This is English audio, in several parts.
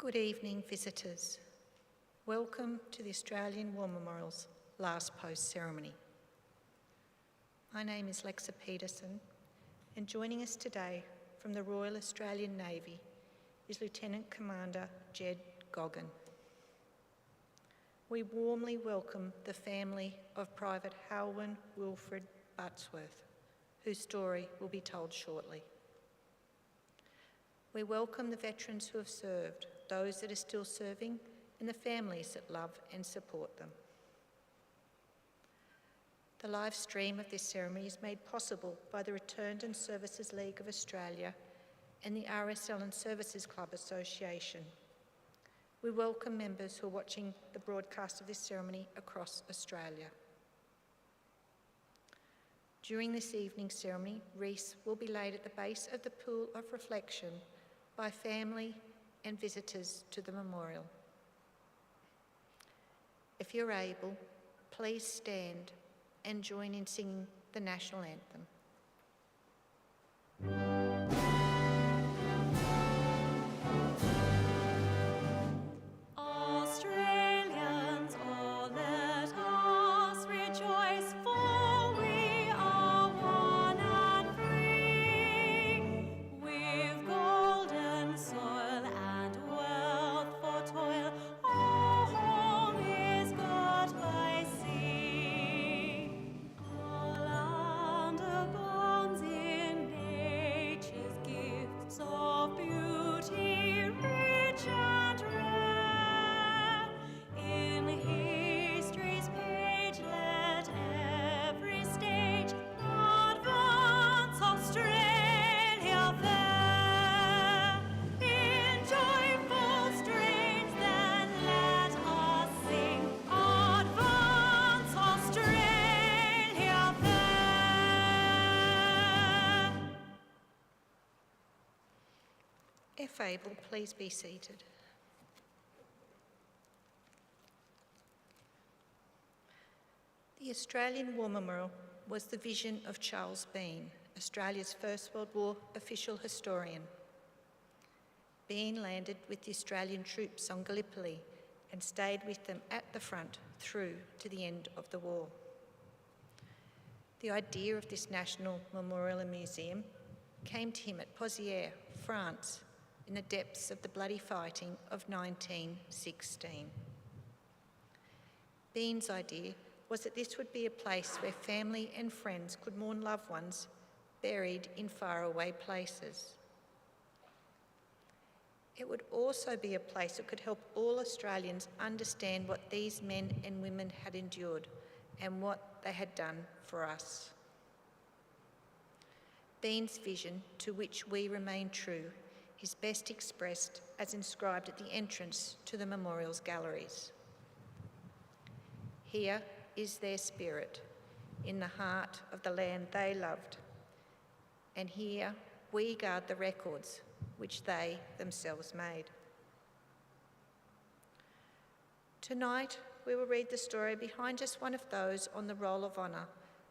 Good evening, visitors. Welcome to the Australian War Memorial's last post ceremony. My name is Lexa Peterson, and joining us today from the Royal Australian Navy is Lieutenant Commander Jed Goggin. We warmly welcome the family of Private Halwyn Wilfred Buttsworth, whose story will be told shortly. We welcome the veterans who have served, those that are still serving, and the families that love and support them. The live stream of this ceremony is made possible by the Returned and Services League of Australia and the RSL and Services Club Association. We welcome members who are watching the broadcast of this ceremony across Australia. During this evening's ceremony, wreaths will be laid at the base of the pool of reflection by family and visitors to the memorial. If you're able, please stand and join in singing the national anthem. Australians, oh, let us rejoice, for we are one and free. We've golden soil and wealth for toil. Our home is God by sea. Our land abounds in nature's gifts of beauty, rich and rare. In history's page, let every stage advance Australia fair. In joyful strains, then let us sing, advance Australia fair. If able, please be seated. The Australian War Memorial was the vision of Charles Bean, Australia's First World War official historian. Bean landed with the Australian troops on Gallipoli and stayed with them at the front through to the end of the war. The idea of this national memorial and museum came to him at Pozières, France, in the depths of the bloody fighting of 1916. Bean's idea was that this would be a place where family and friends could mourn loved ones buried in faraway places. It would also be a place that could help all Australians understand what these men and women had endured and what they had done for us. Bean's vision, to which we remain true, is best expressed as inscribed at the entrance to the memorial's galleries. Here is their spirit, in the heart of the land they loved, and here we guard the records which they themselves made. Tonight we will read the story behind just one of those on the Roll of Honour,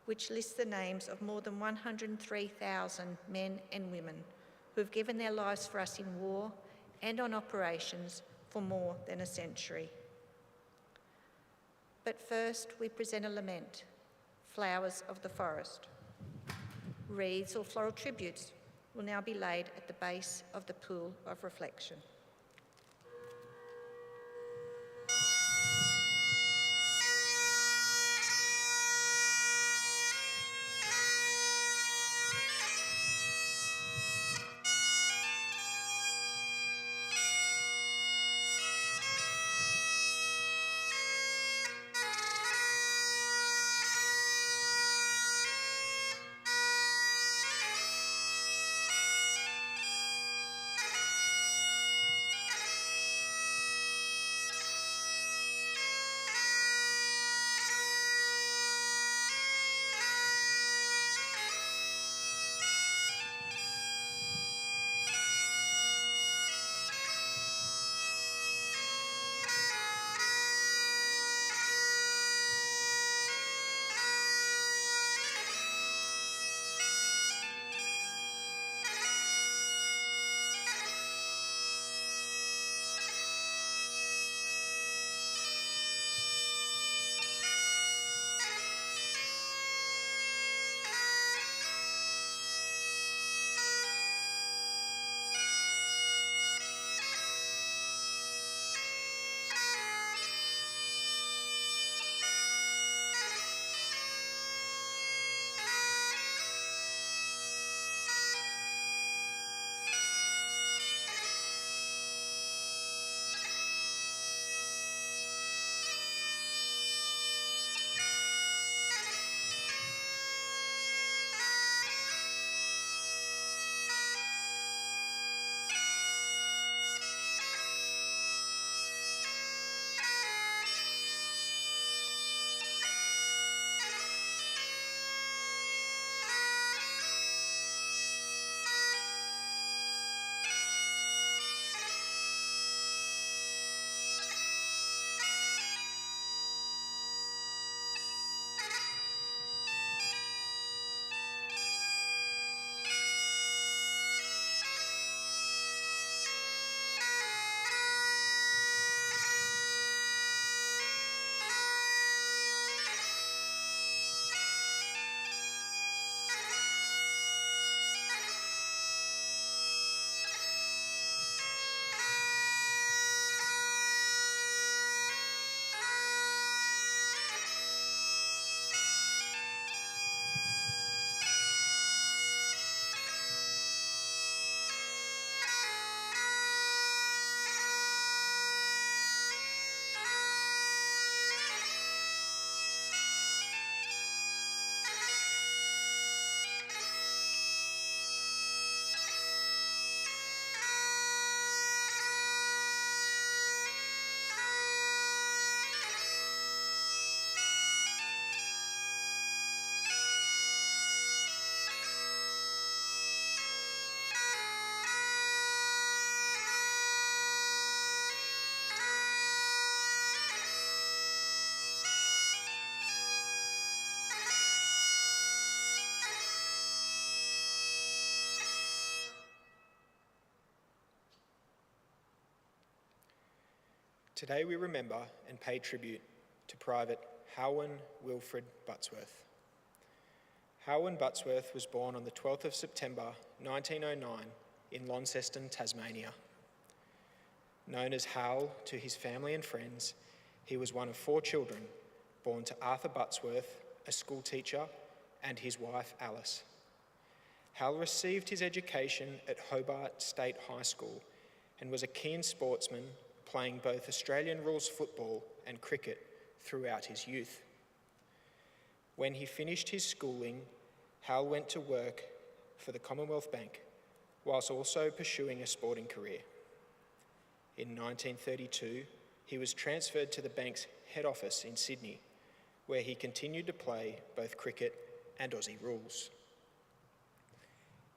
which lists the names of more than 103,000 men and women who have given their lives for us in war and on operations for more than a century. But first, we present a lament, Flowers of the Forest. Wreaths or floral tributes will now be laid at the base of the pool of reflection. Today we remember and pay tribute to Private Halwyn Wilfred Buttsworth. Halwyn Buttsworth was born on the 12th of September 1909 in Launceston, Tasmania. Known as Hal to his family and friends, he was one of 4 children born to Arthur Buttsworth, a school teacher, and his wife Alice. Hal received his education at Hobart State High School and was a keen sportsman, playing both Australian rules football and cricket throughout his youth. When he finished his schooling, Hal went to work for the Commonwealth Bank, whilst also pursuing a sporting career. In 1932, he was transferred to the bank's head office in Sydney, where he continued to play both cricket and Aussie rules.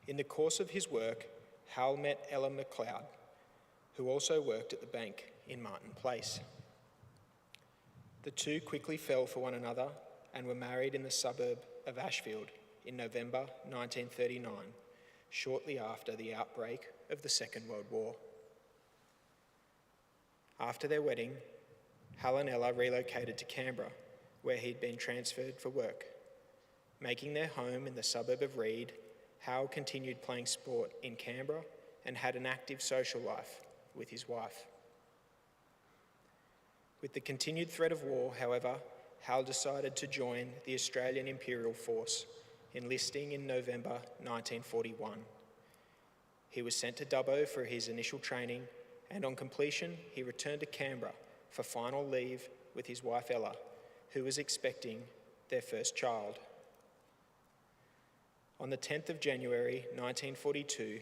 In the course of his work, Hal met Ella McLeod, who also worked at the bank in Martin Place. The two quickly fell for one another and were married in the suburb of Ashfield in November 1939, shortly after the outbreak of the Second World War. After their wedding, Hal and Ella relocated to Canberra, where he'd been transferred for work. Making their home in the suburb of Reid, Hal continued playing sport in Canberra and had an active social life with his wife. With the continued threat of war, however, Hal decided to join the Australian Imperial Force, enlisting in November 1941. He was sent to Dubbo for his initial training, and on completion, he returned to Canberra for final leave with his wife Ella, who was expecting their first child. On the 10th of January 1942,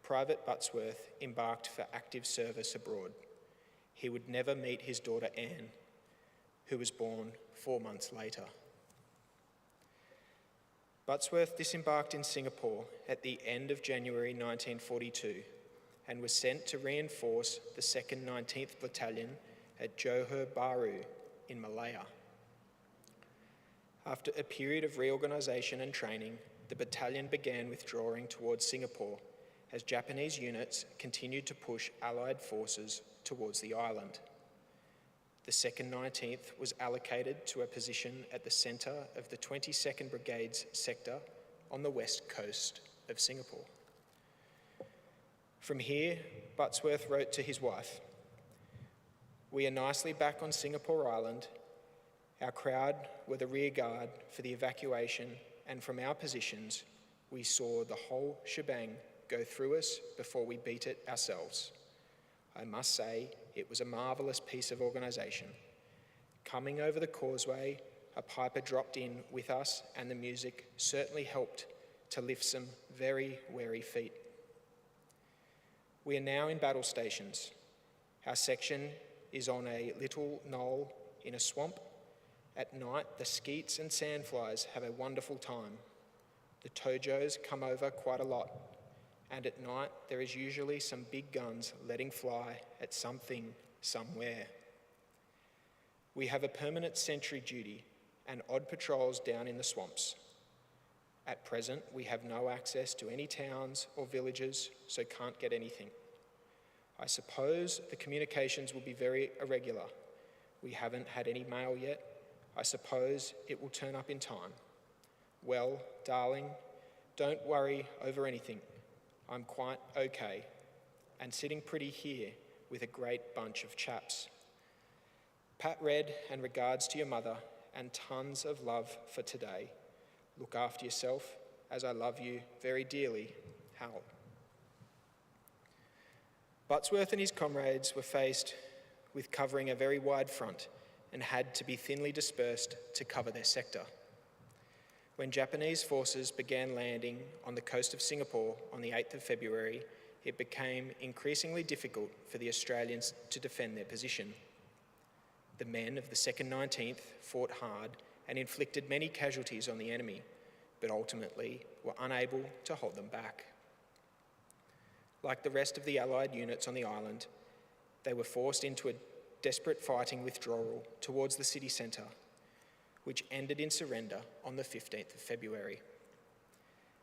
Private Buttsworth embarked for active service abroad. He would never meet his daughter Anne, who was born 4 months later. Buttsworth disembarked in Singapore at the end of January 1942 and was sent to reinforce the 2nd 19th Battalion at Johor Bahru in Malaya. After a period of reorganisation and training, the battalion began withdrawing towards Singapore as Japanese units continued to push Allied forces towards the island. The 2nd 19th was allocated to a position at the centre of the 22nd Brigade's sector on the west coast of Singapore. From here, Buttsworth wrote to his wife, "We are nicely back on Singapore Island. Our crowd were the rear guard for the evacuation, and from our positions, we saw the whole shebang go through us before we beat it ourselves. I must say it was a marvellous piece of organisation. Coming over the causeway, a piper dropped in with us, and the music certainly helped to lift some very weary feet. We are now in battle stations. Our section is on a little knoll in a swamp. At night, the skeets and sandflies have a wonderful time. The tojos come over quite a lot, and at night there is usually some big guns letting fly at something somewhere. We have a permanent sentry duty and odd patrols down in the swamps. At present, we have no access to any towns or villages, so can't get anything. I suppose the communications will be very irregular. We haven't had any mail yet. I suppose it will turn up in time. Well, darling, don't worry over anything. I'm quite okay, and sitting pretty here with a great bunch of chaps. Pat read and regards to your mother, and tons of love for today. Look after yourself, as I love you very dearly, Hal." Buttsworth and his comrades were faced with covering a very wide front and had to be thinly dispersed to cover their sector. When Japanese forces began landing on the coast of Singapore on the 8th of February, it became increasingly difficult for the Australians to defend their position. The men of the 2nd 19th fought hard and inflicted many casualties on the enemy, but ultimately were unable to hold them back. Like the rest of the Allied units on the island, they were forced into a desperate fighting withdrawal towards the city centre, which ended in surrender on the 15th of February.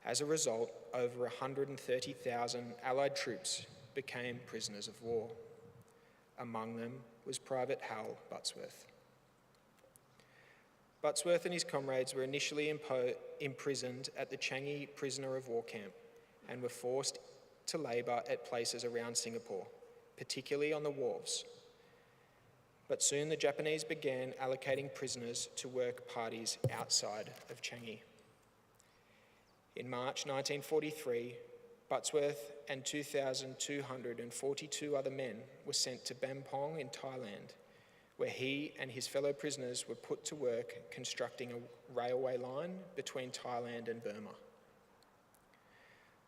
As a result, over 130,000 Allied troops became prisoners of war. Among them was Private Hal Buttsworth. Buttsworth and his comrades were initially imprisoned at the Changi prisoner of war camp and were forced to labour at places around Singapore, particularly on the wharves. But soon the Japanese began allocating prisoners to work parties outside of Changi. In March 1943, Buttsworth and 2,242 other men were sent to Bampong in Thailand, where he and his fellow prisoners were put to work constructing a railway line between Thailand and Burma.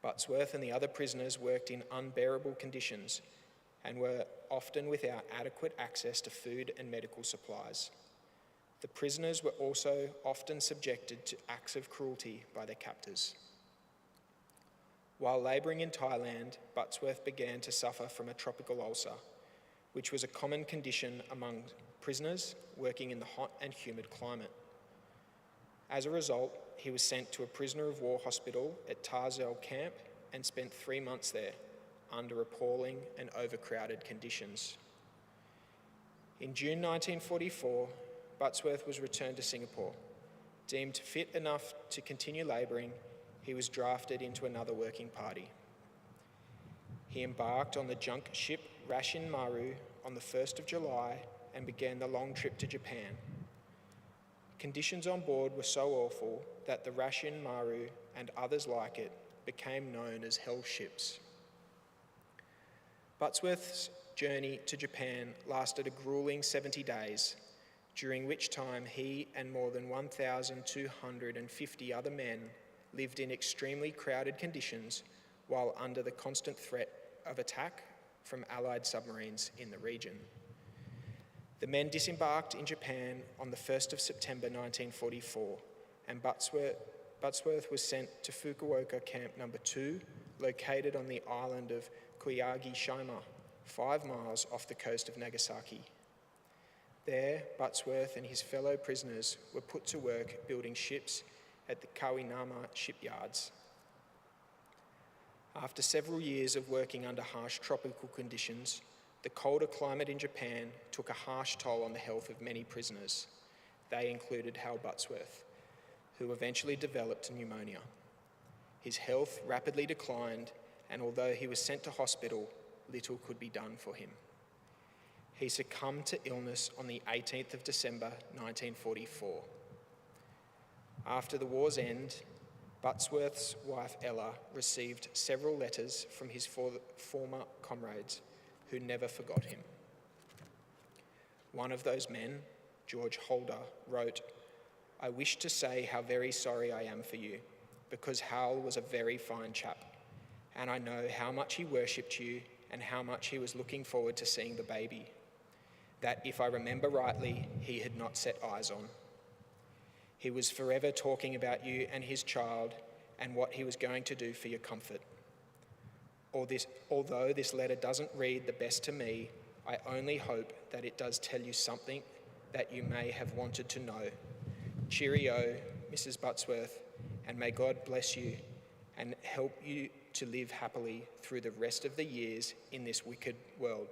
Buttsworth and the other prisoners worked in unbearable conditions and were often without adequate access to food and medical supplies. The prisoners were also often subjected to acts of cruelty by their captors. While labouring in Thailand, Buttsworth began to suffer from a tropical ulcer, which was a common condition among prisoners working in the hot and humid climate. As a result, he was sent to a prisoner of war hospital at Tarzell camp and spent 3 months there under appalling and overcrowded conditions. In June 1944, Buttsworth was returned to Singapore. Deemed fit enough to continue labouring, he was drafted into another working party. He embarked on the junk ship Rashin Maru on the 1st of July and began the long trip to Japan. Conditions on board were so awful that the Rashin Maru and others like it became known as hell ships. Buttsworth's journey to Japan lasted a grueling 70 days, during which time he and more than 1,250 other men lived in extremely crowded conditions while under the constant threat of attack from Allied submarines in the region. The men disembarked in Japan on the 1st of September 1944, and Buttsworth was sent to Fukuoka Camp No. 2, located on the island of Koyagi-shima, 5 miles off the coast of Nagasaki. There, Buttsworth and his fellow prisoners were put to work building ships at the Kawinama shipyards. After several years of working under harsh tropical conditions, the colder climate in Japan took a harsh toll on the health of many prisoners. They included Hal Buttsworth, who eventually developed pneumonia. His health rapidly declined, and although he was sent to hospital, little could be done for him. He succumbed to illness on the 18th of December 1944. After the war's end, Buttsworth's wife Ella received several letters from his former comrades who never forgot him. One of those men, George Holder, wrote, "I wish to say how very sorry I am for you, because Hal was a very fine chap, and I know how much he worshipped you and how much he was looking forward to seeing the baby, that, if I remember rightly, he had not set eyes on. He was forever talking about you and his child and what he was going to do for your comfort. Although this letter doesn't read the best to me, I only hope that it does tell you something that you may have wanted to know. Cheerio, Mrs. Buttsworth, and may God bless you and help you to live happily through the rest of the years in this wicked world."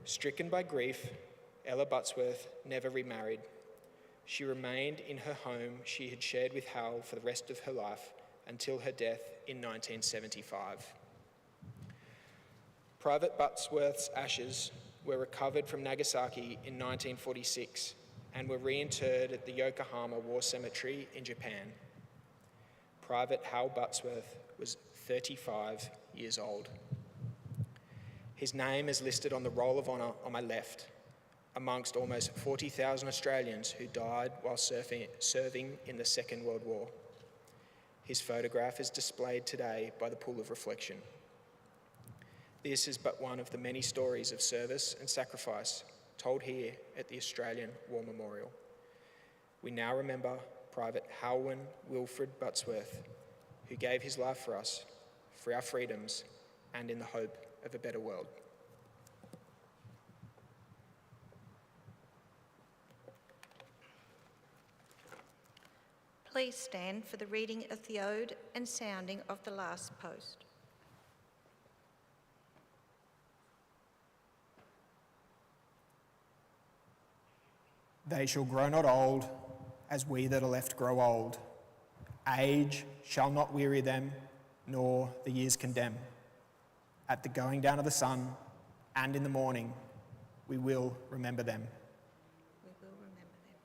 Stricken by grief, Ella Buttsworth never remarried. She remained in her home she had shared with Hal for the rest of her life until her death in 1975. Private Buttsworth's ashes were recovered from Nagasaki in 1946 and were reinterred at the Yokohama War Cemetery in Japan. Private Hal Buttsworth was 35 years old. His name is listed on the Roll of Honour on my left, amongst almost 40,000 Australians who died while serving in the Second World War. His photograph is displayed today by the Pool of Reflection. This is but one of the many stories of service and sacrifice told here at the Australian War Memorial. We now remember Private Halwyn Wilfred Buttsworth, who gave his life for us, for our freedoms, and in the hope of a better world. Please stand for the reading of the Ode and sounding of the last post. They shall grow not old, as we that are left grow old. Age shall not weary them, nor the years condemn. At the going down of the sun and in the morning, we will remember them. We will remember them.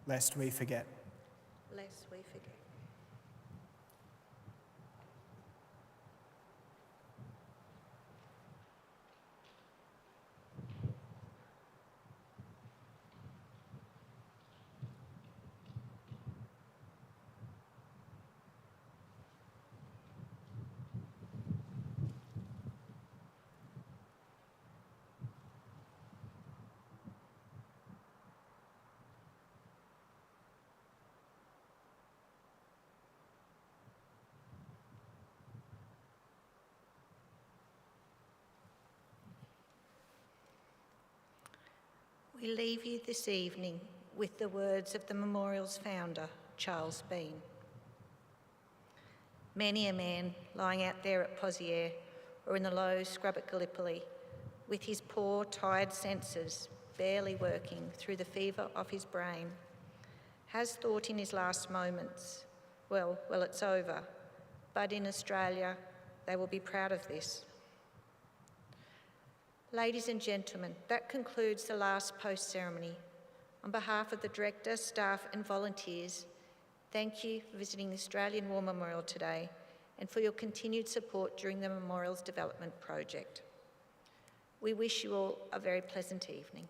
Lest we forget. Lest we forget. We leave you this evening with the words of the memorial's founder, Charles Bean. Many a man lying out there at Pozières or in the low scrub at Gallipoli, with his poor, tired senses barely working through the fever of his brain, has thought in his last moments, well, it's over, but in Australia, they will be proud of this. Ladies and gentlemen, that concludes the last post-ceremony. On behalf of the Director, staff and volunteers, thank you for visiting the Australian War Memorial today and for your continued support during the Memorial's development project. We wish you all a very pleasant evening.